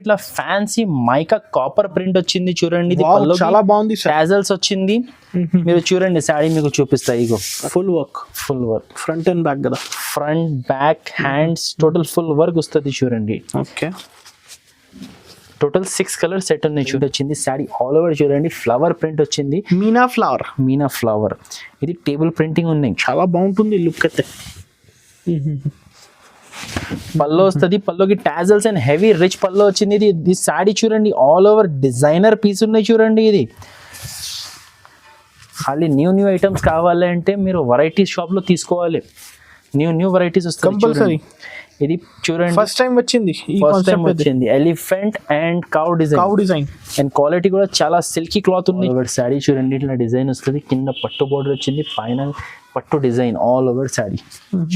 ఇట్లా fancy mica copper print వచ్చింది చూడండి. ఇది చాలా బాగుంది. టాజల్స్ వచ్చింది. మీరు చూడండి శారీ మీకు చూపిస్తాయి. ఇగో full work front and back కదా, front back hands total full work వస్తుంది చూడండి. ఓకే, టోటల్ 6 కలర్ సెట్ ఉన్నాయి. వచ్చింది శారీ ఆల్ ఓవర్ చూడండి. ఫ్లవర్ ప్రింట్ వచ్చింది, మీనా ఫ్లవర్. ఇది టేబుల్ ప్రింటింగ్ ఉన్నాయి. చాలా బాగుంటుంది లుక్ అయితే. పల్లో వస్తుంది. పల్లోకి tassels and heavy rich pallu వచ్చింది. ఇది శారీ చూడండి ఆల్ ఓవర్ డిజైనర్ పీస్ ఉన్నాయి చూడండి. ఇది ఖాళీ న్యూ ఐటమ్స్ కావాలి అంటే మీరు వెరైటీ షాప్ లో తీసుకోవాలి. న్యూ వెరైటీస్ వస్తాయి కంపల్సరీ. ఇది చూడండి ఫస్ట్ టైం వచ్చింది elephant and cow design and quality కూడా చాలా సిల్కీ క్లాత్ ఉంది. శారీ చూడండి ఇట్లా డిజైన్ వస్తుంది. కింద పట్టు బోర్డర్ వచ్చింది, పైన పట్టు డిజైన్ ఆల్ ఓవర్ శారీ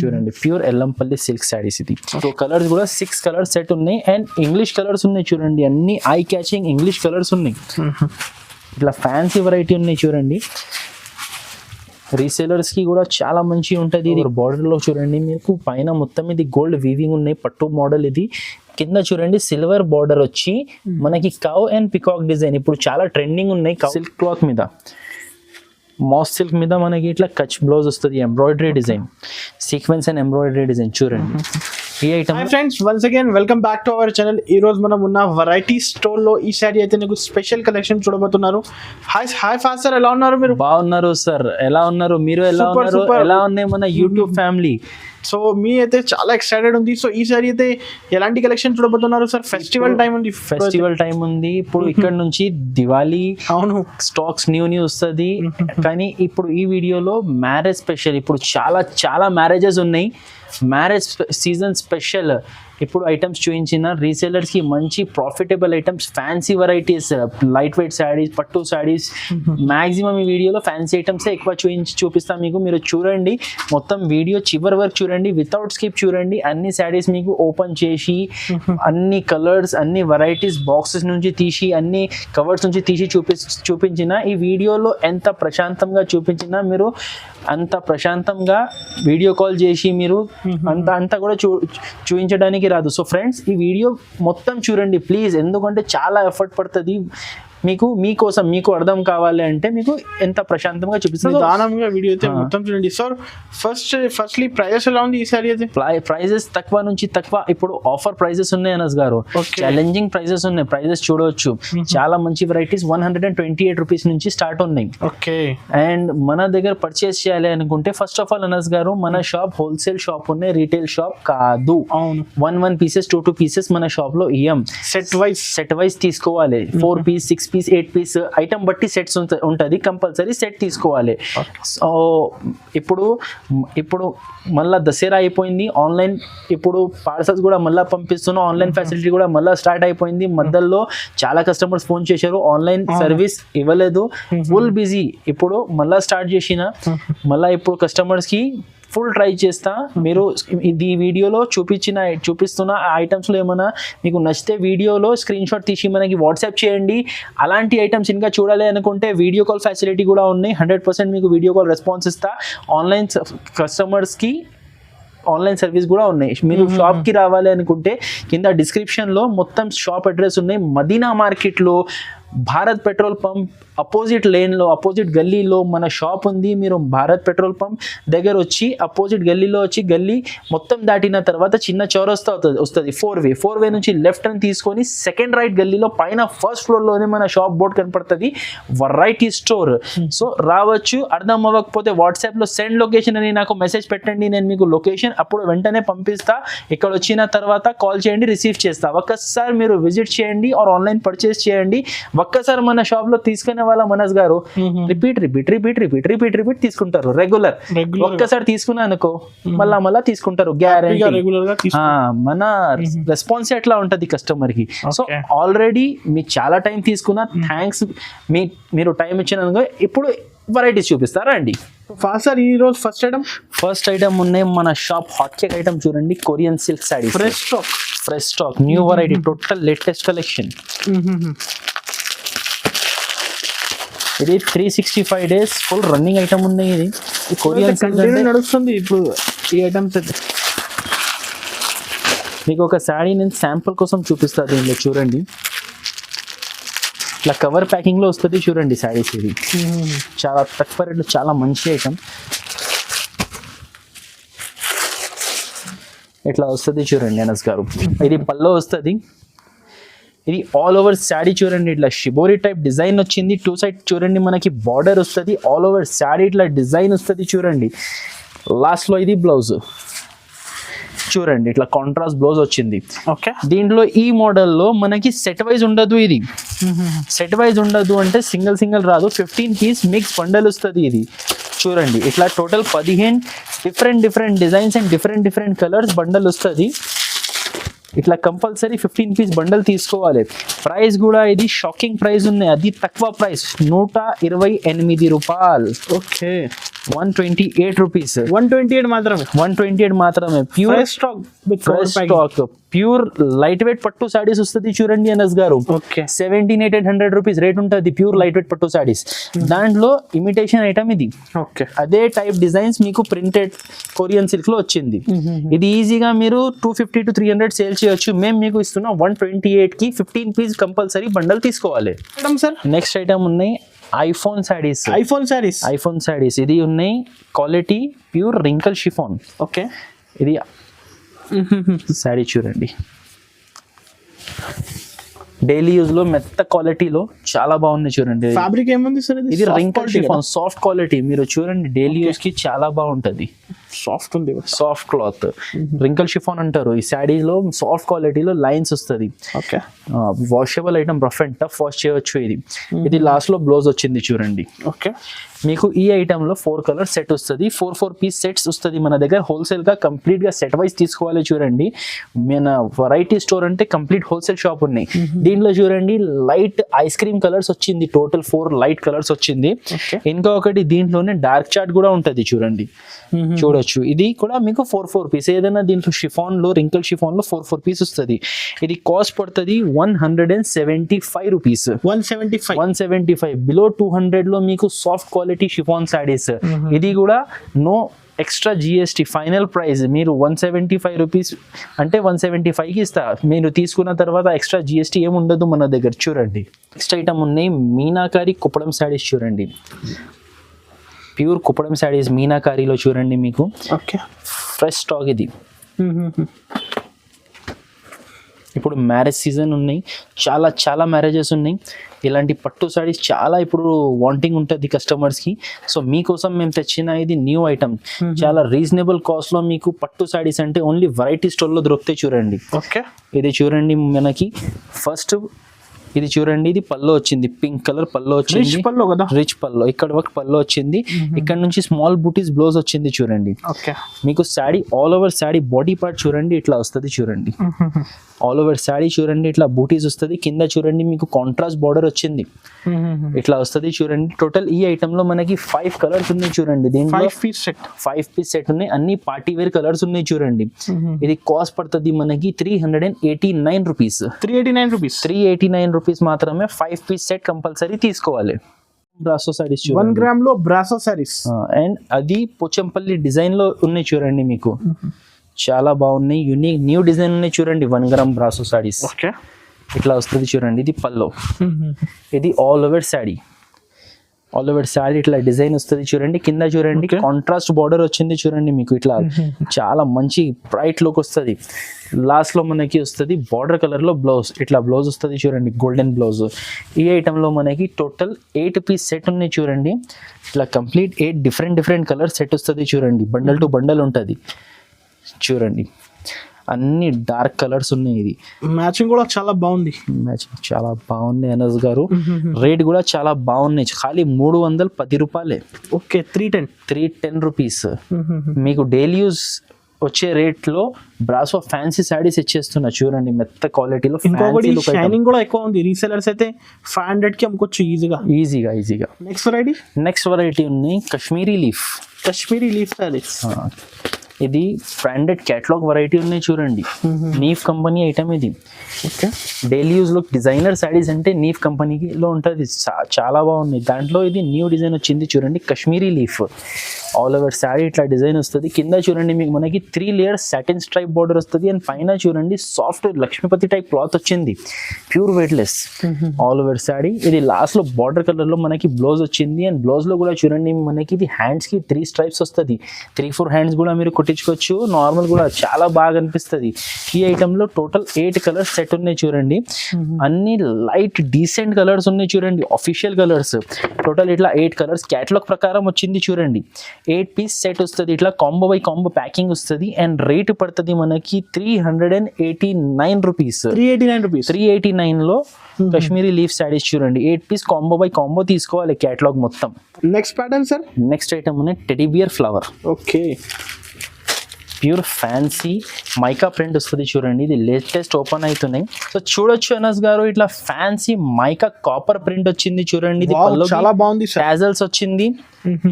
చూడండి. Pure Yellampalli silk saris. ఇది సో కలర్స్ కూడా 6 కలర్ సెట్ ఉన్నాయి అండ్ ఇంగ్లీష్ కలర్స్ ఉన్నాయి చూడండి. అన్ని ఐ క్యాచింగ్ ఇంగ్లీష్ కలర్స్ ఉన్నాయి. ఇట్లా ఫ్యాన్సీ వెరైటీ ఉన్నాయి చూడండి. రీసేలర్స్ కి కూడా చాలా మంచి ఉంటుంది. ఇది బార్డర్ లో చూడండి మీకు పైన మొత్తం ఇది గోల్డ్ వీవింగ్ ఉన్నాయి. పట్టు మోడల్. ఇది కింద చూడండి సిల్వర్ బార్డర్ వచ్చి మనకి కౌ అండ్ పికాక్ డిజైన్ ఇప్పుడు చాలా ట్రెండింగ్ ఉన్నాయి. సిల్క్ క్లాత్ మీద మాస్ సిల్క్ మీద మనకి ఇట్లా కచ్ బ్లౌజ్ వస్తుంది. Embroidery design, sequence and embroidery design చూడండి. ఈ item friends once again welcome back to our channel. ఈ రోజు మనం ఉన్న వెరైటీ స్టోర్ లో ఈ సారీ అయితే నీకు స్పెషల్ కలెక్షన్ చూడబోతున్నారు. హాయ్ ఫాస్ట్ సార్, ఎలా ఉన్నారు మీరు? బాగున్నారు సార్, ఎలా ఉన్నారు మీరు? ఎలా ఉన్నాయి మన యూట్యూబ్ ఫ్యామిలీ? సో మీ అయితే చాలా ఎక్సైటెడ్ ఉంది. సో ఈ సారీ అయితే ఎలాంటి కలెక్షన్ చూడబోతున్నారు సార్? ఫెస్టివల్ టైం ఉంది ఇప్పుడు. ఇక్కడ నుంచి దివాళీ స్టాక్స్ న్యూ వస్తుంది. కానీ ఇప్పుడు ఈ వీడియోలో మ్యారేజ్ స్పెషల్. ఇప్పుడు చాలా మ్యారేజెస్ ఉన్నాయి. మ్యారేజ్ సీజన్ స్పెషల్ ఇప్పుడు ఐటమ్స్ చూపించిన రీసేలర్స్ కి మంచి profitable items, fancy varieties, light weight saris, పట్టు శారీస్. మాక్సిమం ఈ వీడియోలో ఫ్యాన్సీ ఐటమ్స్ ఎక్కువ చూపిస్తాను మీకు. మీరు చూడండి మొత్తం వీడియో చివరి వరకు చూడండి, వితౌట్ స్కిప్ చూడండి. అన్ని శారీస్ మీకు ఓపెన్ చేసి అన్ని కలర్స్, అన్ని వెరైటీస్ బాక్సెస్ నుంచి తీసి, అన్ని కవర్స్ నుంచి తీసి చూపించిన ఈ వీడియోలో ఎంత ప్రశాంతంగా చూపించినా మీరు అంత ప్రశాంతంగా వీడియో కాల్ చేసి మీరు అంతా కూడా చూపించడానికి రాదు. సో ఫ్రెండ్స్ ఈ వీడియో మొత్తం చూడండి ప్లీజ్, ఎందుకంటే చాలా ఎఫర్ట్ పడుతుంది మీకోసం. మీకు అర్థం కావాలి అంటే మీకు ఎంత ప్రశాంతంగా చూపిస్తుంది దానంగా వీడియో అయితే మొత్తం చూడండి. సార్ ఫస్ట్లీ ప్రైజెస్ ఎలా ఉంది ఈ సారీ అయితే? ప్రైజెస్ తక్కువ నుంచి తక్కువ. ఇప్పుడు ఆఫర్ ప్రైజెస్ ఉన్నాయి అనస్ గారు, ఛాలెంజింగ్ ప్రైజెస్ ఉన్నాయి. ప్రైజెస్ చూడవచ్చు, చాలా మంచి వెరైటీస్ 128 రూపీస్ నుంచి స్టార్ట్ ఉన్నాయి. ఓకే, అండ్ మన దగ్గర పర్చేస్ చేయాలి అనుకుంటే ఫస్ట్ ఆఫ్ ఆల్ అనస్ గారు మన షాప్ హోల్సేల్ షాప్ ఉన్నాయి, రీటైల్ షాప్ కాదు. 1 పీసెస్ 2 పీసెస్ మన షాప్ లో ఇయ్యం. సెట్ వైజ్ తీసుకోవాలి. 4 పీస్ 6 పీస్ 8 పీస్ ఐటమ్ బట్టి సెట్స్ ఉంటుంది. కంపల్సరీ సెట్ తీసుకోవాలి. సో ఇప్పుడు మళ్ళీ దసరా అయిపోయింది. ఆన్లైన్ ఇప్పుడు పార్సల్స్ కూడా మళ్ళీ పంపిస్తున్నాం. ఆన్లైన్ ఫెసిలిటీ కూడా మళ్ళీ స్టార్ట్ అయిపోయింది. మధ్యలో చాలా కస్టమర్స్ ఫోన్ చేశారు, ఆన్లైన్ సర్వీస్ ఇవ్వలేదు, ఫుల్ బిజీ. ఇప్పుడు మళ్ళీ స్టార్ట్ చేసిన మళ్ళీ ఇప్పుడు కస్టమర్స్ కి ఫుల్ ట్రై చేస్తా. మీరు ఈ వీడియోలో చూపిస్తున్న ఐటమ్స్లో ఏమైనా మీకు నచ్చితే వీడియోలో స్క్రీన్ షాట్ తీసి మనకి వాట్సాప్ చేయండి. అలాంటి ఐటమ్స్ ఇంకా చూడాలి అనుకుంటే వీడియో కాల్ ఫెసిలిటీ కూడా ఉన్నాయి. 100% మీకు వీడియో కాల్ రెస్పాన్స్ ఇస్తా. ఆన్లైన్ కస్టమర్స్కి ఆన్లైన్ సర్వీస్ కూడా ఉన్నాయి. మీరు షాప్కి రావాలి అనుకుంటే కింద డిస్క్రిప్షన్లో మొత్తం షాప్ అడ్రస్ ఉన్నాయి. మదీనా మార్కెట్లో భారత్ పెట్రోల్ పంప్ అపోజిట్ లేన్లో, అపోజిట్ గల్లీలో మన షాప్ ఉంది. మీరు భారత్ పెట్రోల్ పంప్ దగ్గర వచ్చి అపోజిట్ గల్లీలో వచ్చి గల్లీ మొత్తం దాటిన తర్వాత చిన్న చౌరస్తా వస్తుంది. 4 వే నుంచి లెఫ్ట్ అని తీసుకొని సెకండ్ రైట్ గల్లీలో పైన ఫస్ట్ ఫ్లోర్లోనే మన షాప్ బోర్డ్ కనపడుతుంది, వెరైటీ స్టోర్. సో రావచ్చు. అర్థం అవ్వకపోతే వాట్సాప్లో సెండ్ లొకేషన్ అని నాకు మెసేజ్ పెట్టండి, నేను మీకు లొకేషన్ అప్పుడు వెంటనే పంపిస్తా. ఇక్కడ వచ్చిన తర్వాత కాల్ చేయండి, రిసీవ్ చేస్తా. ఒక్కసారి మీరు విజిట్ చేయండి ఆర్ ఆన్లైన్ పర్చేస్ చేయండి. ఒక్కసారి మన షాప్ లో తీసుకునే వాళ్ళ మనస్ గారు రిపీట్ తీసుకుంటారు. రెగ్యులర్ ఒక్కసారి తీసుకున్నా అనుకో మళ్ళా తీసుకుంటారు గ్యారెంటీ. మన రెస్పాన్స్ ఎట్లా ఉంటది కస్టమర్ కి. సో ఆల్రెడీ మీకు చాలా టైం తీసుకున్నా, థ్యాంక్స్. మీరు టైం ఇచ్చినందుకు. ఇప్పుడు వెరైటీస్ చూపిస్తారా అండి? సార్ ఈ రోజు ఫస్ట్ ఐటమ్ ఉన్నాయి మన షాప్. హాట్ కేక్ ఐటమ్ చూడండి, Korean silk sorry, fresh stock new variety, total latest collection. ఇది 365 days ఫుల్ రన్నింగ్ ఐటమ్ ఉన్నాయి. ఇది కొరియన్ నడుస్తుంది ఇప్పుడు ఈ ఐటమ్స్. మీకు ఒక శారీ నేను శాంపుల్ కోసం చూపిస్తాను దీనిలో చూడండి. ఇట్లా కవర్ ప్యాకింగ్ లో వస్తుంది చూడండి శారీస్. ఇది చాలా తక్కువ రేట్లో చాలా మంచి ఐటమ్. ఇట్లా వస్తుంది చూడండి అనస్ గారు. ఇది పల్లో వస్తుంది. ఇది ఆల్ ఓవర్ శారీ చూడండి, ఇట్లా షిబోరి టైప్ డిజైన్ వచ్చింది. 2 సైడ్ చూడండి మనకి బార్డర్ వస్తుంది. ఆల్ ఓవర్ శారీ ఇట్లా డిజైన్ వస్తుంది చూడండి. లాస్ట్ లో ఇది బ్లౌజ్ చూడండి, ఇట్లా కాంట్రాస్ట్ బ్లౌజ్ వచ్చింది. ఓకే, దీంట్లో ఈ మోడల్లో మనకి సెట్ వైజ్ ఉండదు. ఇది సెట్ వైజ్ ఉండదు అంటే సింగిల్ సింగిల్ రాదు, 15 పీస్ మిక్స్ బండల్ వస్తుంది. ఇది చూడండి, ఇట్లా total 15 different designs and different colours bundle వస్తుంది. ఇట్లా కంపల్సరీ 15 పీస్ బండల్ తీసుకోవాలి. ప్రైస్ కూడా ఇది షాకింగ్ ప్రైస్ ఉన్నాయి, అది తక్కువ ప్రైస్ 128 రూపాయలు. Okay, 128 rupees. 128 మాత్రమే. 128 మాత్రమే. Pure stock, pure light weight పట్టు సారీస్ వస్తుంది చూడండి అనస్ గారు. ఓకే, 1700-1800 రూపీస్ రేట్ ఉంటుంది ప్యూర్ లైట్ వెయిట్ పట్టు సారీస్. దాంట్లో ఇమిటేషన్ ఐటమ్ ఇది. ఓకే, అదే టైప్ డిజైన్స్ మీకు ప్రింటెడ్ కొరియన్ సిల్క్ లో వచ్చింది. ఇది ఈజీగా మీరు 250 to 300 సేల్ చేయొచ్చు. మేము మీకు ఇస్తున్నాం 128 కి 15 పీస్ కంపల్సరీ బండల్ తీసుకోవాలి. సార్ నెక్స్ట్ ఐటమ్ ఉన్నాయి ఐఫోన్ సారీస్. ఐఫోన్ సారీస్ ఇది ఉన్నాయి. Quality pure wrinkle chiffon. Okay, ఇది శారీ చూడండి, డైలీ యూజ్ లో మెత్త క్వాలిటీలో చాలా బాగుంది చూడండి. ఫ్యాబ్రిక్ ఏముంది సార్? ఇది రింకల్ షిఫాన్ సాఫ్ట్ క్వాలిటీ. మీరు చూడండి డైలీ యూజ్ కి చాలా బాగుంటది. సాఫ్ట్ ఉంది, సాఫ్ట్ క్లాత్ రింకల్ షిఫాన్ అంటారు. ఈ శారీలో సాఫ్ట్ క్వాలిటీలో లైన్స్ వస్తుంది. Okay, washable item, rough and tough wash చేయొచ్చు. ఇది లాస్ట్ లో బ్లౌజ్ వచ్చింది చూడండి. ఓకే, మీకు ఈ ఐటమ్ లో 4 కలర్ సెట్ వస్తుంది. 4 పీస్ సెట్స్ వస్తుంది మన దగ్గర. హోల్సేల్ గా కంప్లీట్ గా సెట్ వైజ్ తీసుకోవాలి చూడండి. మన వెరైటీ స్టోర్ అంటే కంప్లీట్ హోల్సేల్ షాప్ ఉన్నాయి. దీంట్లో చూడండి లైట్ ఐస్ క్రీమ్ కలర్స్ వచ్చింది. టోటల్ 4 లైట్ కలర్స్ వచ్చింది. ఇంకా ఒకటి దీంట్లోనే డార్క్ చార్ట్ కూడా ఉంటది చూడండి, చూడొచ్చు. ఇది కూడా మీకు 4 పీస్. ఏదైనా దీంట్లో షిఫాన్ లో రింకల్ షిఫాన్ లో 4 పీస్ వస్తుంది. ఇది కాస్ట్ పడుతుంది 175 రూపీస్. 175 బిలో 200 లో మీకు సాఫ్ట్ క్వాలిటీ షిఫాన్ సారీస్. ఇది కూడా no extra GST. Final price మీరు 175 రూపీస్ అంటే 175 కి ఇస్తా. మీరు తీసుకున్న తర్వాత ఎక్స్ట్రా జిఎస్టీ ఏమి ఉండదు మన దగ్గర. చూడండి నెక్స్ట్ ఐటమ్ ఉన్నాయి మీనాకారి కుప్పడం సారీస్ చూడండి. ప్యూర్ కుప్పడం సారీస్ మీనాకారిలో చూడండి మీకు. ఓకే, ఫ్రెష్ స్టాక్ ఇది. ఇప్పుడు మ్యారేజ్ సీజన్ ఉన్నాయి, చాలా మ్యారేజెస్ ఉన్నాయి. ఇలాంటి పట్టు సారీస్ చాలా ఇప్పుడు వాంటింగ్ ఉంటుంది కస్టమర్స్కి. సో మీకోసం మేము తెచ్చిన ఇది న్యూ ఐటమ్. చాలా రీజనబుల్ కాస్ట్లో మీకు పట్టు సారీస్ అంటే ఓన్లీ వెరైటీ స్టోర్లో దొరుకుతాయి చూడండి. ఓకే, ఇది చూడండి మనకి ఫస్ట్ ఇది చూడండి. ఇది పల్లో వచ్చింది, పింక్ కలర్ పల్లో వచ్చింది. రిచ్ పల్లో ఇక్కడ వరకు పల్లో వచ్చింది. ఇక్కడ నుంచి స్మాల్ బూటీస్ బ్లౌజ్ వచ్చింది చూడండి. ఓకే, మీకు sari all over sari body part చూడండి ఇట్లా వస్తుంది చూడండి. ఆల్ ఓవర్ శారీ చూడండి ఇట్లా బూటీస్ వస్తుంది. కింద చూడండి మీకు కాంట్రాస్ట్ బార్డర్ వచ్చింది, ఇట్లా వస్తుంది చూడండి. టోటల్ ఈ ఐటమ్ లో మనకి 5 కలర్స్ ఉన్నాయి చూడండి. దీంట్లో 5 పీస్ సెట్ ఉన్నాయి. అన్ని పార్టీ వేర్ కలర్స్ ఉన్నాయి చూడండి. ఇది కాస్ట్ పడుతుంది మనకి 389 రూపీస్. 389 రూపీస్ మాత్రమే. 5 పీస్ సెట్ కంపల్సరీ తీసుకోవాలి. బ్రాసో సారీస్ 1 గ్రామ్ లో బ్రాసో సారీస్. అండ్ అది పోచంపల్లి డిజైన్ లో ఉన్నాయి చూడండి. మీకు చాలా బాగున్నాయి, యూనిక్ న్యూ డిజైన్ ఉన్నాయి చూడండి. 1 గ్రామ్ బ్రాసో సారీస్ ఇట్లా వస్తుంది చూడండి. ఇది పల్లో. ఇది all over sari. All over sari ఇట్లా డిజైన్ వస్తుంది చూడండి. కింద చూడండి కాంట్రాస్ట్ బార్డర్ వచ్చింది చూడండి మీకు. ఇట్లా చాలా మంచి బ్రైట్ లుక్ వస్తుంది. లాస్ట్ లో మనకి వస్తుంది బార్డర్ కలర్ లో బ్లౌజ్. ఇట్లా బ్లౌజ్ వస్తుంది చూడండి, గోల్డెన్ బ్లౌజ్. ఈ ఐటమ్ లో మనకి టోటల్ 8 పీస్ సెట్ ఉన్నాయి చూడండి. ఇట్లా కంప్లీట్ 8 డిఫరెంట్ కలర్ సెట్ వస్తుంది చూడండి. బండల్ టు బండల్ ఉంటుంది చూడండి. అన్ని డార్క్ కలర్స్ ఉన్నాయి. ఇది మ్యాచింగ్ కూడా చాలా బాగుంది. మ్యాచింగ్ చాలా బాగుంది అనస్ గారు. రేట్ కూడా చాలా బాగున్నాయి. ఖాళీ 310 రూపాయలే. Okay, 310 rupees. మీకు డైలీ యూజ్ వచ్చే రేట్ లో బ్రాసో ఫ్యాన్సీ సారీస్ ఇచ్చేస్తున్నా చూడండి, మెత్త క్వాలిటీలో. ఇంకొకటి షైనింగ్ కూడా ఎక్కువ ఉంది. రీసెలర్స్ అయితే 500 కి అమ్ముకోవచ్చు ఈజీగా. నెక్స్ట్ వెరైటీ ఉన్నాయి కాశ్మీరీ లీఫ్ సారీస్. ఇది బ్రాండెడ్ క్యాటలాగ్ వెరైటీ ఉన్నాయి చూడండి. నీఫ్ కంపెనీ ఐటమ్ ఇది. ఓకే, డైలీ యూజ్ లో డిజైనర్ శారీస్ అంటే నీఫ్ కంపెనీలో ఉంటుంది. చాలా బాగున్నాయి. దాంట్లో ఇది న్యూ డిజైన్ వచ్చింది చూడండి, Kashmiri leaf. All over sari ఇట్లా డిజైన్ వస్తుంది. కింద చూడండి మీకు మనకి 3 లేయర్స్ సాటిన్ స్ట్రైప్ బార్డర్ వస్తుంది. అండ్ పైన చూడండి సాఫ్ట్ లక్ష్మీపతి టైప్ క్లాత్ వచ్చింది, pure weightless. All over sari ఇది లాస్ట్ లో బార్డర్ కలర్ లో మనకి బ్లౌజ్ వచ్చింది. అండ్ బ్లౌజ్ లో కూడా చూడండి మనకి ఇది హ్యాండ్స్ కి 3 స్ట్రైప్స్ వస్తుంది. 3-4 హ్యాండ్స్ కూడా మీరు కొట్టించుకోవచ్చు. నార్మల్ కూడా చాలా బాగా అనిపిస్తుంది. ఈ ఐటమ్ లో టోటల్ 8 కలర్స్ సెట్ ఉన్నాయి చూడండి. అన్ని లైట్ డీసెంట్ కలర్స్ ఉన్నాయి చూడండి, ఆఫీషియల్ కలర్స్. టోటల్ ఇట్లా 8 కలర్స్ క్యాటలాగ్ ప్రకారం వచ్చింది చూడండి. 8 పీస్ సెట్ వస్తుంది. ఇట్లా కాంబో బై కాంబో ప్యాకింగ్ వస్తుంది. అండ్ రేట్ పడుతుంది మనకి 389 రూపీస్. 389 లో కాశ్మీరీ లీఫ్ శారీస్ చూడండి. 8 పీస్ కాంబో బై కాంబో తీసుకోవాలి క్యాటలాగ్ మొత్తం. Next pattern sir. Next item ఉన్నాయి teddy bear flower. Okay, pure fancy mica print వస్తుంది చూడండి. ఇది లేటెస్ట్ ఓపెన్ అవుతున్నాయి. సో చూడొచ్చు అనస్ గారు, ఇట్లా ఫ్యాన్సీ మైకా కాపర్ ప్రింట్ వచ్చింది చూడండి. ఇది చాలా బాగుంది. టాజల్స్ వచ్చింది.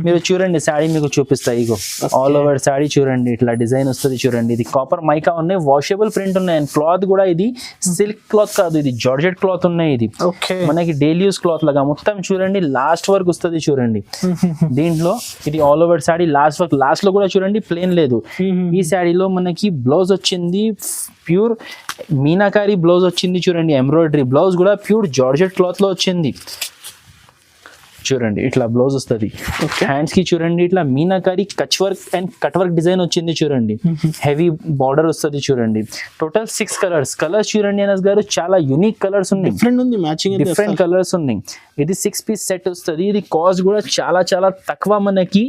మీరు చూడండి శారీ మీకు చూపిస్తాయి. ఇగో ఆల్ ఓవర్ శారీ చూడండి, ఇట్లా డిజైన్ వస్తుంది చూడండి. ఇది కాపర్ మైకా ఉన్నాయి, వాషబుల్ ప్రింట్ ఉన్నాయి. అండ్ క్లాత్ కూడా ఇది సిల్క్ క్లాత్ కాదు, ఇది జార్జెట్ క్లాత్ ఉన్నాయి. ఇది మనకి డైలీ యూస్ క్లాత్ లాగా మొత్తం చూడండి లాస్ట్ వర్క్ వస్తుంది చూడండి. దీంట్లో ఇది all over sari last work. Last లో కూడా చూడండి ప్లేన్ లేదు. ఈ శారీలో మనకి బ్లౌజ్ వచ్చింది ప్యూర్ మీనాకారి బ్లౌజ్ వచ్చింది చూడండి. ఎంబ్రాయిడరీ బ్లౌజ్ కూడా ప్యూర్ జార్జెట్ క్లాత్ లో వచ్చింది చూడండి. ఇట్లా బ్లౌజ్ వస్తుంది. హ్యాండ్స్ కి చూడండి ఇట్లా meenakari Kutch work and cut work design వచ్చింది చూడండి. హెవీ బార్డర్ వస్తుంది చూడండి. టోటల్ 6 కలర్స్ చూడండి అనస్ గారు, చాలా యూనిక్ కలర్స్ ఉన్నాయి. డిఫరెంట్ కలర్స్ ఉన్నాయి. ఇది 6 పీస్ సెట్ వస్తుంది. ఇది కాస్ట్ కూడా చాలా చాలా తక్కువ, మనకి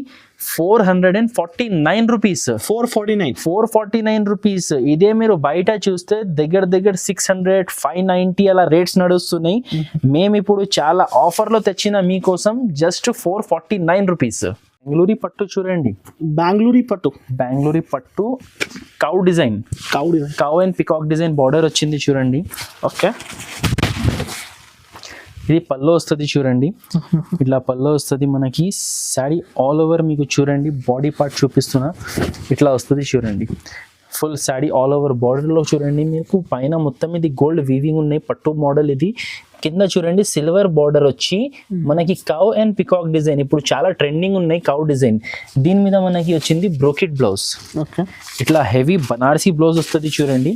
449 రూపీస్. 449 రూపీస్. ఇదే మీరు బయట చూస్తే దగ్గర 600, 590 అలా రేట్స్ నడుస్తున్నాయి. మేము ఇప్పుడు చాలా ఆఫర్ లో తెచ్చిన మీకోసం జస్ట్ 449 రూపీస్. బెంగళూరు పట్టు చూడండి. బెంగళూరు పట్టు cow design, cow and peacock design border వచ్చింది చూడండి. ఓకే, ఇది పల్లో వస్తుంది చూడండి. ఇట్లా పల్లో వస్తుంది మనకి. శారీ ఆల్ ఓవర్ మీకు చూడండి, బాడీ పార్ట్ చూపిస్తున్నా, ఇట్లా వస్తుంది చూడండి. ఫుల్ శారీ ఆల్ ఓవర్ బార్డర్లో చూడండి మీకు పైన మొత్తం ఇది గోల్డ్ వీవింగ్ ఉన్నాయి, పట్టు మోడల్. ఇది కింద చూడండి సిల్వర్ బార్డర్ వచ్చి మనకి కౌ అండ్ పికాక్ డిజైన్ ఇప్పుడు చాలా ట్రెండింగ్ ఉన్నాయి. కౌ డిజైన్ దీని మీద మనకి వచ్చింది బ్రోకెట్ బ్లౌజ్. ఇట్లా హెవీ బనారసీ బ్లౌజ్ వస్తుంది చూడండి.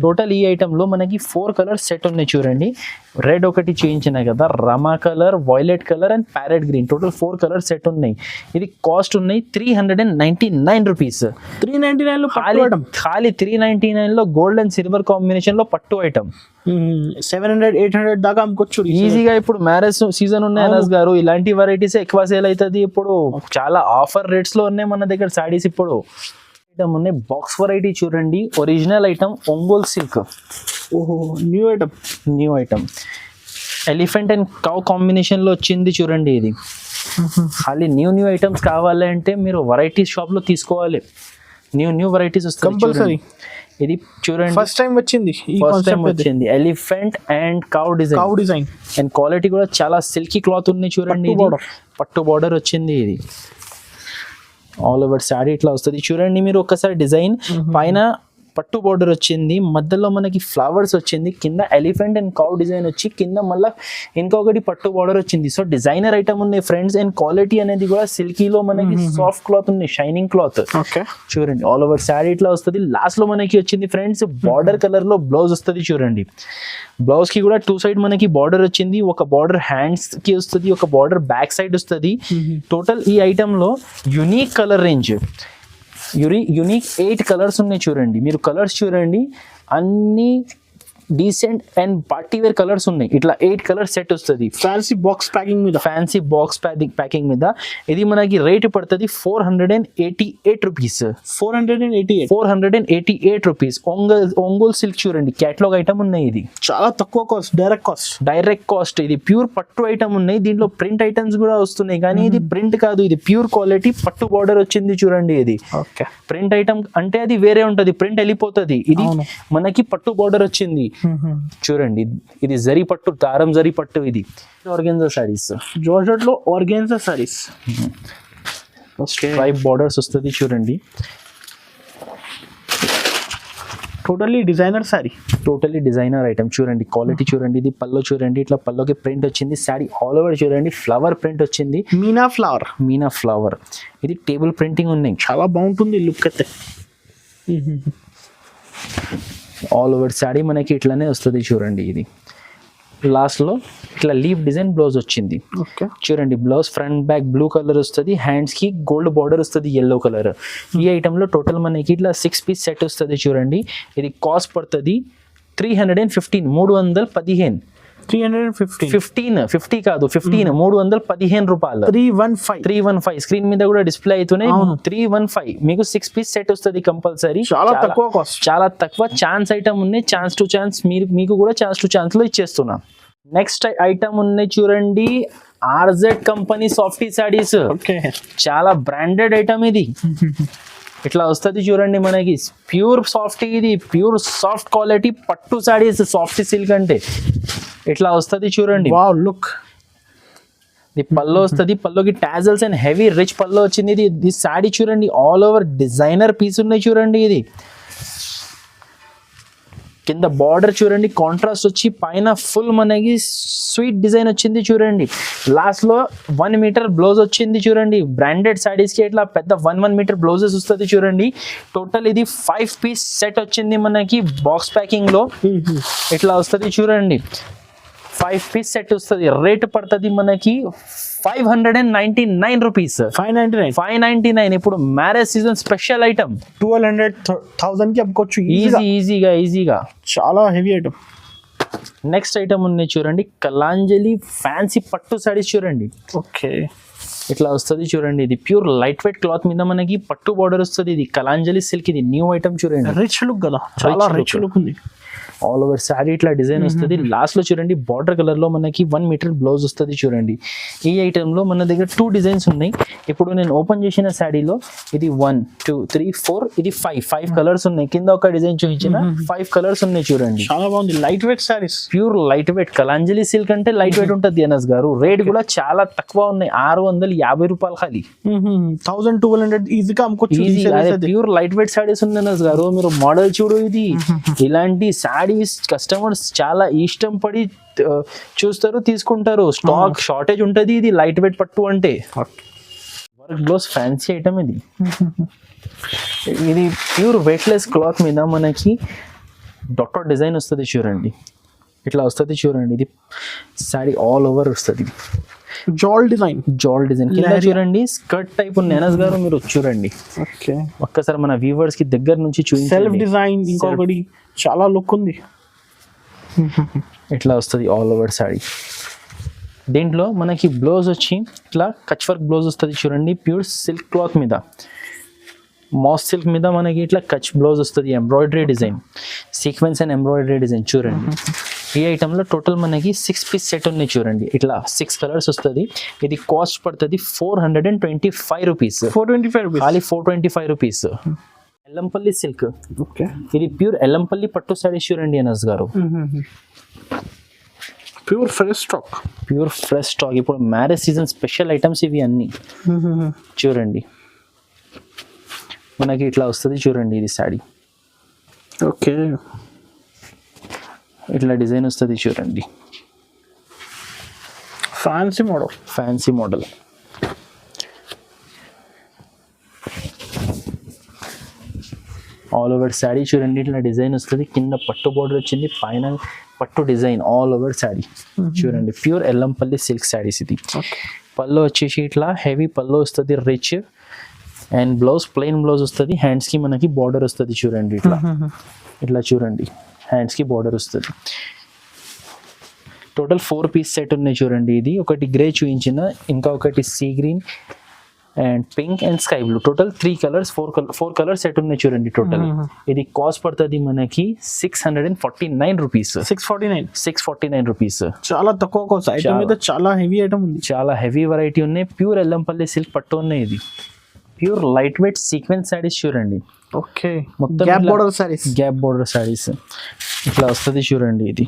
టోటల్ ఈ ఐటమ్ లో మనకి 4 కలర్స్ సెట్ ఉన్నాయి చూడండి. రెడ్ ఒకటి చేయించిన కదా, Rama colour, violet colour and parrot green. Total 4 colours set ఉన్నాయి. ఇది కాస్ట్ ఉన్నాయి 399 రూపీస్. 399 లో ఖాళీ 399 లో గోల్డ్ అండ్ సిల్వర్ కాంబినేషన్ లో పట్టు ఐటమ్. 700-800 దాకా అమ్ముకోవచ్చు ఈజీగా. ఇప్పుడు మ్యారేజ్ సీజన్ ఉన్నాయి అనస్ గారు, ఇలాంటి వెరైటీస్ ఎక్కువ సేల్ అవుతుంది. ఇప్పుడు చాలా ఆఫర్ రేట్స్ లో ఉన్నాయి మన దగ్గర సారీస్. ఇప్పుడు ఐటమ్ ఉన్నాయి బాక్స్ వెరైటీ చూడండి. Original item Ongole silk. New item elephant and cow combination లో వచ్చింది చూడండి. ఇది ఖాళీ న్యూ ఐటమ్స్ కావాలంటే మీరు వెరైటీ షాప్ లో తీసుకోవాలి. న్యూ వెరైటీస్ వస్తాయి. ఇది చూడండి ఫస్ట్ టైం వచ్చింది elephant and cow design and quality కూడా చాలా సిల్కీ క్లాత్ ఉంది చూడండి. పట్టు బార్డర్ వచ్చింది. ఇది ఆల్ ఓవర్ శారీ ఇట్లా వస్తుంది చూడండి. మీరు ఒక్కసారి డిజైన్ పైన పట్టు బార్డర్ వచ్చింది, మధ్యలో మనకి ఫ్లవర్స్ వచ్చింది, కింద ఎలిఫెంట్ అండ్ కౌ డిజైన్ వచ్చి కింద మళ్ళీ ఇంకొకటి పట్టు బార్డర్ వచ్చింది. సో డిజైనర్ ఐటమ్ ఉన్నాయి ఫ్రెండ్స్. అండ్ క్వాలిటీ అనేది కూడా సిల్కీలో మనకి సాఫ్ట్ క్లాత్ ఉంది, షైనింగ్ క్లాత్. చూడండి ఆల్ ఓవర్ శారీ ఇట్లా వస్తుంది. లాస్ట్ లో మనకి వచ్చింది ఫ్రెండ్స్ బార్డర్ కలర్ లో బ్లౌజ్ వస్తుంది చూడండి. బ్లౌజ్ కి కూడా 2 సైడ్ మనకి బార్డర్ వచ్చింది. ఒక బార్డర్ హ్యాండ్స్ కి వస్తుంది, ఒక బార్డర్ బ్యాక్ సైడ్ వస్తుంది. టోటల్ ఈ ఐటమ్ లో unique colour range, unique 8 colours ఉన్నాయి చూడండి. మీరు కలర్స్ చూడండి, అన్ని decent and party wear colours ఉన్నాయి. ఇట్లా 8 కలర్ సెట్ వస్తుంది ఫ్యాన్సీ బాక్స్ ప్యాకింగ్ మీద. ఇది మనకి రేట్ పడుతుంది 488 రూపీస్. 488 రూపీస్. ఒంగోల్ సిల్క్ చూడండి, క్యాటలాగ్ ఐటమ్ ఉన్నాయి. ఇది చాలా తక్కువ కాస్ట్, డైరెక్ట్ కాస్ట్. ఇది ప్యూర్ పట్టు ఐటమ్ ఉన్నాయి. దీంట్లో ప్రింట్ ఐటమ్స్ కూడా వస్తున్నాయి, కానీ ఇది ప్రింట్ కాదు, ఇది ప్యూర్ క్వాలిటీ పట్టు బార్డర్ వచ్చింది చూడండి. ఇది ప్రింట్ ఐటమ్ అంటే అది వేరే ఉంటది, ప్రింట్ వెళ్ళిపోతుంది. ఇది మనకి పట్టు బార్డర్ వచ్చింది చూడండి. ఇది జరీ పట్టు, దారం జరీ పట్టు. ఇది ఆర్గాన్జా సారీస్, జార్జెట్ లో ఆర్గాన్జా సారీస్. స్ట్రైప్ బార్డర్స్ వస్తుంది చూడండి. Totally designer sorry. Totally designer item. చూడండి క్వాలిటీ చూడండి, ఇది పల్లో చూడండి, ఇట్లా పల్లోకి ప్రింట్ వచ్చింది. శారీ ఆల్ ఓవర్ చూడండి ఫ్లవర్ ప్రింట్ వచ్చింది, మీనా ఫ్లవర్. ఇది టేబుల్ ప్రింటింగ్ ఉన్నాయి, చాలా బాగుంటుంది లుక్ అయితే. ఆల్ ఓవర్ శారీ మనకి ఇట్లానే వస్తుంది చూడండి. ఇది లాస్ట్ లో ఇట్లా లీఫ్ డిజైన్ బ్లౌజ్ వచ్చింది. ఓకే చూడండి blouse front back blue colour వస్తుంది, హ్యాండ్స్ కి గోల్డ్ బార్డర్ వస్తుంది ఎల్లో కలర్. ఈ ఐటమ్ లో టోటల్ మనకి ఇట్లా 6 పీస్ సెట్ వస్తుంది చూడండి. ఇది కాస్ట్ పడుతుంది 315, 315. 315 కాదు 15, 315 రూపాయలు. 315 స్క్రీన్ మీద కూడా డిస్ప్లే అవుతున్నాయి. 315 మీకు 6 పీస్ సెట్ వస్తుంది కంపల్సరీ. చాలా తక్కువ కాస్ట్, చాలా తక్కువ. ఛాన్స్ ఐటమ్ ఉన్నాయి, ఛాన్స్ టు ఛాన్స్ మీకు కూడా ఛాన్స్ టు ఛాన్స్ లో ఇచ్చేస్తున్నా. నెక్స్ట్ ఐటమ్ ఉన్నాయి చూడండి, ఆర్జెడ్ కంపెనీ సాఫ్టీ సారీస్. చాలా బ్రాండెడ్ ఐటమ్ ఇది. ఇట్లా వస్తుంది చూడండి మనకి ప్యూర్ సాఫ్ట్, ఇది ప్యూర్ సాఫ్ట్ క్వాలిటీ పట్టు సారీస్, సాఫ్ట్ సిల్క్ అంటే ఇట్లా వస్తుంది చూడండి. Wow look. ఇది పల్లో వస్తుంది, పల్లోకి tassels and heavy rich pallu వచ్చింది. ఇది సారీ చూడండి ఆల్ ఓవర్ డిజైనర్ పీస్ ఉన్నాయి చూడండి. ఇది కింద బార్డర్ చూడండి కాంట్రాస్ట్ వచ్చి, పైన ఫుల్ మనకి స్వీట్ డిజైన్ వచ్చింది చూడండి. లాస్ట్ లో 1 మీటర్ బ్లౌజ్ వచ్చింది చూడండి. బ్రాండెడ్ సారీస్ కి ఇట్లా పెద్ద 1 మీటర్ బ్లౌజెస్ వస్తుంది చూడండి. టోటల్ ఇది 5 పీస్ సెట్ వచ్చింది మనకి బాక్స్ ప్యాకింగ్ లో. ఇట్లా వస్తుంది చూడండి, 5 పీస్ సెట్ వస్తుంది. రేట్ పడుతుంది మనకి 599 రూపీస్. 599. ఇప్పుడు మ్యారేజ్ సీజన్ స్పెషల్ ఐటమ్. 1200,000 కి అమ్ముకోవచ్చు ఈజీగా. చాలా హెవీ ఐటమ్. నెక్స్ట్ ఐటమ్ ఉన్నాయి చూడండి, కలాంజలి ఫ్యాన్సీ పట్టు సారీస్ చూడండి. ఓకే ఇట్లా వస్తుంది చూడండి. ఇది ప్యూర్ లైట్ వెయిట్ క్లాత్ మీద మనకి పట్టు బార్డర్ వస్తుంది. ఇది కలాంజలి సిల్క్, ఇది న్యూ ఐటమ్ చూడండి. రిచ్ లుక్ కదా, చాలా రిచ్ లుక్ ఉంది. ఆల్ ఓవర్ శారీ ఇట్లా డిజైన్ వస్తుంది. లాస్ట్ లో చూడండి బార్డర్ కలర్ లో మనకి 1 మీటర్ బ్లౌజ్ వస్తుంది చూడండి. ఈ ఐటమ్ లో మన దగ్గర 2 డిజైన్స్ ఉన్నాయి. ఇప్పుడు నేను ఓపెన్ చేసిన శారీలో ఇది 1 2 3 4, ఇది 5 కలర్స్ ఉన్నాయి. కింద ఒక డిజైన్ చూపించిన 5 కలర్స్ ఉన్నాయి చూడండి. చాలా బాగుంది. Light weight saris, pure light weight. Kalanjali silk అంటే లైట్ వెయిట్ ఉంటుంది అనస్ గారు. రేట్ కూడా చాలా తక్కువ ఉన్నాయి, 650 రూపాయలు ఖాళీ. 1200 ఈజీగా అమ్ముకోవచ్చు. ప్యూర్ లైట్ వెయిట్ సారీస్ ఉంది అనస్ గారు. మీరు మోడల్ చూడు, ఇది ఇలాంటి సారీస్ కస్టమర్స్ చాలా ఇష్టం పడి చూస్తారు, తీసుకుంటారు. స్టాక్ షార్టేజ్ ఉంటుంది. ఇది లైట్ వెయిట్ పట్టు అంటే వర్క్ బ్లౌజ్ ఫ్యాన్సీ ఐటమ్. ఇది ప్యూర్ వెయిట్లెస్ క్లాత్ మీద మనకి డాట్ డిజైన్ వస్తుంది చూడండి. ఇట్లా వస్తుంది చూడండి. ఇది సారీ ఆల్ ఓవర్ వస్తుంది. జాల్ డిజైన్ కింద చూడండి స్కర్ట్ టైప్ ఉంది అనస్ గారు. మీరు చూడండి ఒక్కసారి మన వ్యూవర్స్ కి దగ్గర నుంచి చూడండి. సెల్ఫ్ డిజైన్ ఇంకొకటి చాలా లుక్ ఉంది. ఇట్లా వస్తుంది ఆల్ ఓవర్ సారీ. దీంట్లో మనకి బ్లౌజ్ వచ్చి ఇట్లా కచ్ వర్క్ బ్లౌజ్ వస్తుంది చూడండి. ప్యూర్ సిల్క్ క్లాత్ మీద, మాస్ సిల్క్ మీద మనకి ఇట్లా కచ్ బ్లౌజ్ వస్తుంది. Embroidery design, sequence and embroidery design చూడండి. ఈ ఐటమ్ లో టోటల్ మనకి 6 పీస్ సెట్ ఉన్నాయి చూడండి. ఇట్లా 6 కలర్స్ వస్తుంది. ఇది కాస్ట్ పడుతుంది 425 రూపీస్. 425 ఖాళీ 425 రూపీస్. ఎల్లంపల్లి సిల్క్. ఓకే ఇది ప్యూర్ ఎల్లంపల్లి పట్టు సారీస్ చూడండి అనస్ గారు. Pure fresh stock. ఇప్పుడు మ్యారేజ్ సీజన్ స్పెషల్ ఐటమ్స్ ఇవి అన్ని చూడండి. మనకి ఇట్లా వస్తుంది చూడండి. ఇది సారీ ఓకే ఇట్లా డిజైన్ వస్తుంది చూడండి. Fancy model. All over sari చూడండి. ఇట్లా డిజైన్ వస్తుంది. కింద పట్టు బోర్డర్ వచ్చింది, పైన పట్టు డిజైన్ ఆల్ ఓవర్ శారీ చూడండి. Pure Yellampalli silk saris. ఇది పళ్ళు వచ్చేసి ఇట్లా హెవీ పళ్ళు వస్తుంది, rich. And blouse plain blouse వస్తుంది. హ్యాండ్స్ కి మనకి బార్డర్ వస్తుంది చూడండి. ఇట్లా చూడండి హ్యాండ్స్ కి బార్డర్ వస్తుంది. టోటల్ 4 పీస్ సెట్ ఉన్నాయి చూడండి. ఇది ఒకటి గ్రే చూపించిన, ఇంకా ఒకటి sea green and pink and sky blue. Total 3 colours, 4 colours set ఉన్నాయి చూడండి టోటల్. ఇది కాస్ట్ పడుతుంది మనకి 649 రూపీస్. 649 రూపీస్. చాలా తక్కువ కాస్ట్. ఐటమ్ మీద చాలా హెవీ ఐటమ్ ఉంది, చాలా హెవీ వెరైటీ ఉన్నాయి. ప్యూర్ ఎల్లంపల్లి సిల్క్ పట్టు ఉన్నాయి. ఇది pure light weight sequence saris చూడండి. ఓకే మొత్తం గ్యాప్ బోర్డర్ సారీస్ ఇట్లా వస్తుంది చూడండి. ఇది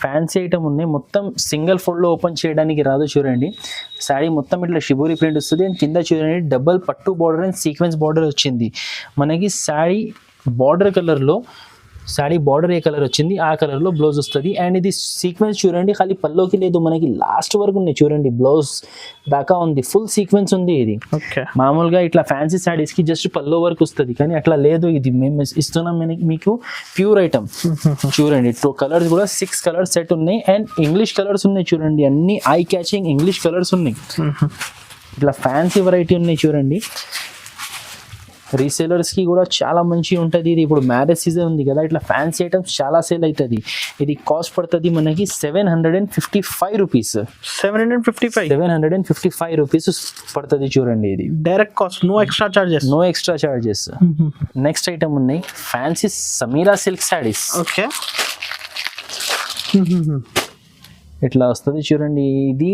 ఫ్యాన్సీ ఐటమ్ ఉన్నాయి. మొత్తం సింగిల్ ఫోల్డ్ లో ఓపెన్ చేయడానికి రాదు చూడండి. శారీ మొత్తం ఇట్లా షిబోరి ప్రింట్ వస్తుంది అండ్ కింద చూడండి డబల్ పట్టు బార్డర్ అండ్ సీక్వెన్స్ బార్డర్ వచ్చింది మనకి. శారీ బార్డర్ కలర్లో శారీ బార్డర్ ఏ కలర్ వచ్చింది ఆ కలర్లో బ్లౌజ్ వస్తుంది. అండ్ ఇది సీక్వెన్స్ చూడండి ఖాళీ పల్లోకి లేదు, మనకి లాస్ట్ వరకు ఉన్నాయి చూడండి, బ్లౌజ్ దాకా ఉంది, ఫుల్ సీక్వెన్స్ ఉంది. ఇది ఓకే మామూలుగా ఇట్లా ఫ్యాన్సీ శారీస్కి జస్ట్ పల్లో వరకు వస్తుంది, కానీ అట్లా లేదు. ఇది మేము ఇస్తున్నాం మీకు ప్యూర్ ఐటమ్. చూడండి కలర్స్ కూడా 6 కలర్స్ సెట్ ఉన్నాయి అండ్ ఇంగ్లీష్ కలర్స్ ఉన్నాయి చూడండి, అన్ని ఐ క్యాచింగ్ ఇంగ్లీష్ కలర్స్ ఉన్నాయి. ఇట్లా ఫ్యాన్సీ వెరైటీ ఉన్నాయి చూడండి. రీసేలర్స్కి కూడా చాలా మంచిగా ఉంటుంది ఇది. ఇప్పుడు మ్యారేజ్ సీజన్ ఉంది కదా, ఇట్లా ఫ్యాన్సీ ఐటమ్స్ చాలా సేల్ అవుతుంది. ఇది కాస్ట్ పడుతుంది మనకి 755 రూపీస్. 755 రూపీస్ పడుతుంది చూడండి. ఇది direct cost, no extra charges. Next item ఉన్నాయి fancy Sameera silk saris. Okay ఇట్లా వస్తుంది చూడండి. ఇది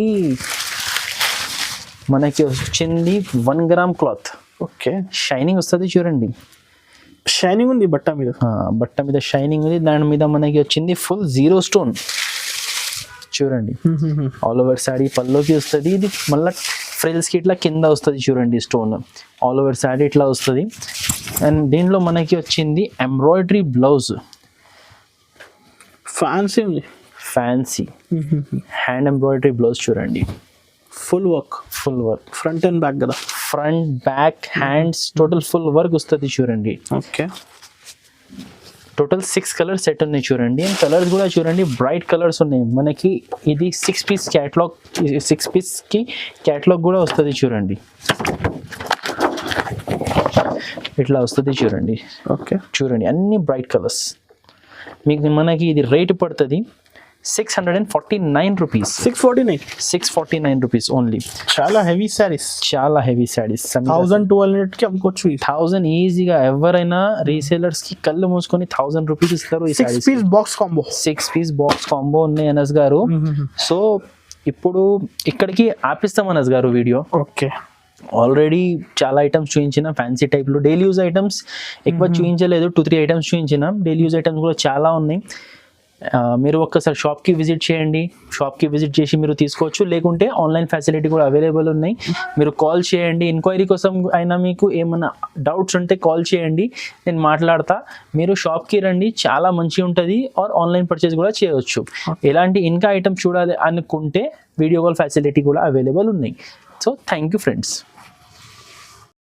మనకి వచ్చింది 1 గ్రామ్ క్లాత్. ఓకే షైనింగ్ వస్తుంది చూడండి, షైనింగ్ ఉంది బట్ట మీద షైనింగ్ ఉంది. దాని మీద మనకి వచ్చింది ఫుల్ 0 స్టోన్ చూడండి. ఆల్ ఓవర్ శారీ పల్లోకి వస్తుంది. ఇది మళ్ళీ ఫ్రిల్స్కి ఇట్లా కింద వస్తుంది చూడండి స్టోన్. ఆల్ ఓవర్ శారీ ఇట్లా వస్తుంది. అండ్ దీనిలో మనకి వచ్చింది embroidery blouse, fancy hand embroidery blouse చూడండి. Full work front and back కదా, front back hands total full work వస్తుంది చూడండి. ఓకే టోటల్ 6 కలర్స్ సెట్ ఉన్నాయి చూడండి. అండ్ కలర్స్ కూడా చూడండి బ్రైట్ కలర్స్ ఉన్నాయి మనకి. ఇది 6 పీస్ క్యాటలాగ్, 6 పీస్కి క్యాటలాగ్ కూడా వస్తుంది చూడండి. ఇట్లా వస్తుంది చూడండి. ఓకే చూడండి అన్ని బ్రైట్ కలర్స్. మీకు మనకి ఇది రేట్ పడుతుంది 649 రూపీస్. 649 rupees only. చాలా హెవీ శారీస్ 1200 కి అమ్ముకోవచ్చు. 1000 ఈజీగా. ఎవరైనా రీసేలర్స్ కి కళ్ళు మూసుకొని 1000 రూపీస్ ఇస్తారు. 6 పీస్ బాక్స్ కాంబో ఉన్నాయి అనస్ గారు. సో ఇప్పుడు ఇక్కడికి ఆపిస్తాం అనస్ గారు వీడియో. ఓకే ఆల్రెడీ చాలా ఐటమ్స్ చూపించిన ఫ్యాన్సీ టైప్లో. డైలీ యూజ్ ఐటమ్స్ ఎక్కువ చూపించలేదు, 2-3 ఐటమ్స్ చూపించిన. డైలీ యూజ్ ఐటమ్స్ కూడా చాలా ఉన్నాయి. మీరు ఒక్కసారి షాప్కి విజిట్ చేసి మీరు తీసుకోవచ్చు. లేకుంటే ఆన్లైన్ ఫెసిలిటీ కూడా అవైలబుల్ ఉన్నాయి. మీరు కాల్ చేయండి, ఎంక్వైరీ కోసం అయినా మీకు ఏమైనా డౌట్స్ ఉంటే కాల్ చేయండి, నేను మాట్లాడతా. మీరు షాప్కి రండి, చాలా మంచిగా ఉంటుంది. ఆర్ ఆన్లైన్ పర్చేస్ కూడా చేయవచ్చు. ఎలాంటి ఇంకా ఐటమ్స్ చూడాలి అనుకుంటే వీడియో కాల్ ఫెసిలిటీ కూడా అవైలబుల్ ఉన్నాయి. So thank you friends.